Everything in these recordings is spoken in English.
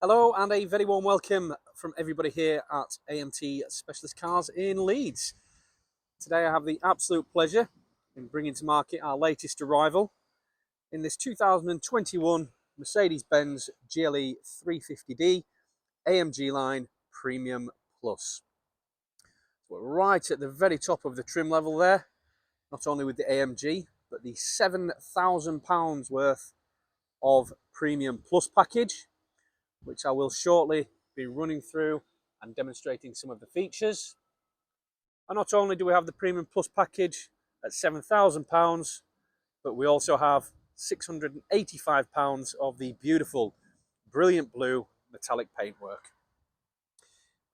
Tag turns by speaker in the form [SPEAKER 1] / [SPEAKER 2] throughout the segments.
[SPEAKER 1] Hello and a very warm welcome from everybody here at AMT Specialist Cars in Leeds. Today I have the absolute pleasure in bringing to market our latest arrival in this 2021 Mercedes-Benz GLE350d AMG line Premium Plus. We're right at the very top of the trim level there, not only with the AMG, but the £7,000 worth of Premium Plus package, which I will shortly be running through and demonstrating some of the features. And not only do we have the Premium Plus package at £7,000, but we also have £685 of the beautiful, brilliant blue metallic paintwork.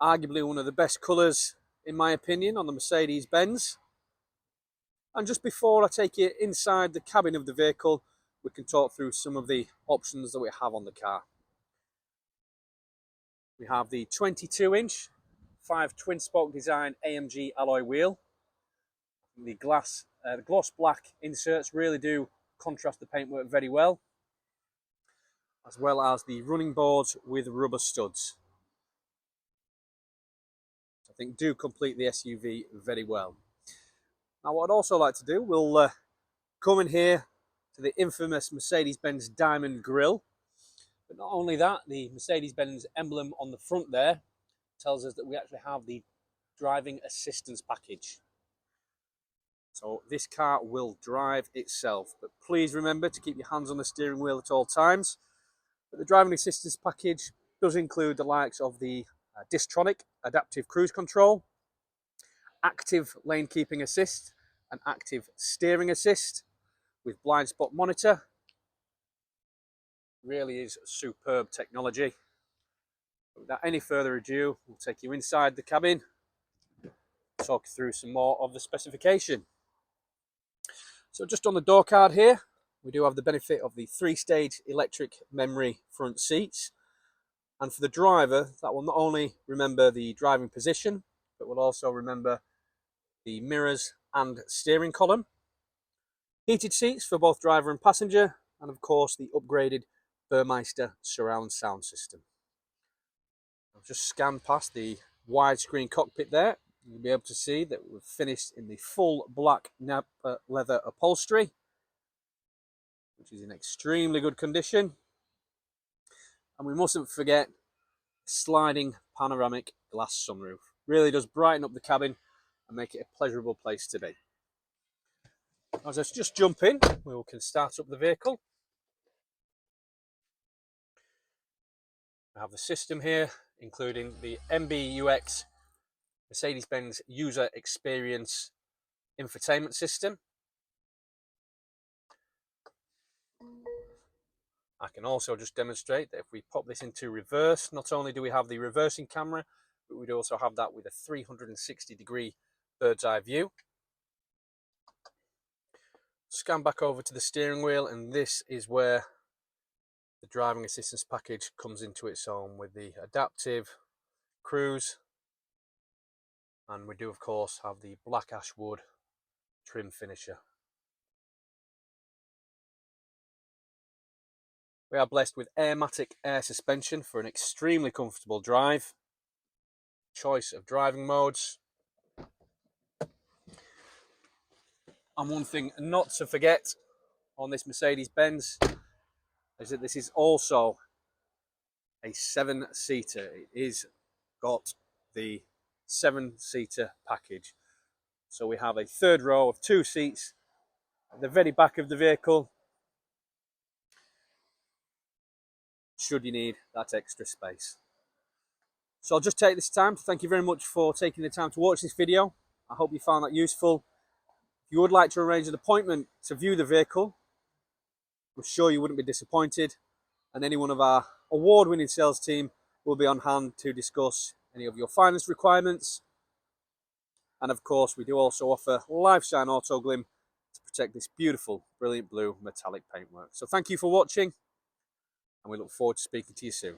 [SPEAKER 1] Arguably one of the best colours, in my opinion, on the Mercedes-Benz. And just before I take you inside the cabin of the vehicle, we can talk through some of the options that we have on the car. We have the 22-inch 5 twin-spoke design AMG alloy wheel. The gloss black inserts really do contrast the paintwork very well, as well as the running boards with rubber studs. I think do complete the SUV very well. Now what I'd also like to do, we'll come in here to the infamous Mercedes-Benz diamond grille. But not only that, the Mercedes-Benz emblem on the front there tells us that we actually have the driving assistance package. So this car will drive itself, but please remember to keep your hands on the steering wheel at all times. But the driving assistance package does include the likes of the Distronic adaptive cruise control, active lane keeping assist, and active steering assist with blind spot monitor. Really is superb technology. Without any further ado, we'll take you inside the cabin, talk through some more of the specification. So just on the door card here, we do have the benefit of the 3-stage electric memory front seats. And for the driver, that will not only remember the driving position, but will also remember the mirrors and steering column. Heated seats for both driver and passenger, and of course the upgraded Burmester surround sound system. I'll just scan past the widescreen cockpit there. You'll be able to see that we've finished in the full black Nappa leather upholstery, which is in extremely good condition. And we mustn't forget sliding panoramic glass sunroof. Really does brighten up the cabin and make it a pleasurable place to be. As I just jump in, we can start up the vehicle. We have the system here, including the MBUX Mercedes-Benz User Experience Infotainment system. I can also just demonstrate that if we pop this into reverse, not only do we have the reversing camera, but we also have that with a 360-degree bird's eye view. Scan back over to the steering wheel, and this is where the driving assistance package comes into its own with the adaptive cruise, and we do of course have the black ash wood trim finisher. We are blessed with AIRMATIC air suspension for an extremely comfortable drive. Choice of driving modes. And one thing not to forget on this Mercedes-Benz is that this is also a 7-seater. It is got the 7-seater package. So we have a third row of 2 seats at the very back of the vehicle, should you need that extra space. So I'll just take this time to thank you very much for taking the time to watch this video. I hope you found that useful. If you would like to arrange an appointment to view the vehicle, I'm sure you wouldn't be disappointed, and any one of our award-winning sales team will be on hand to discuss any of your finance requirements. And of course, we do also offer Lifeshine Auto Glim to protect this beautiful, brilliant blue metallic paintwork. So thank you for watching, and we look forward to speaking to you soon.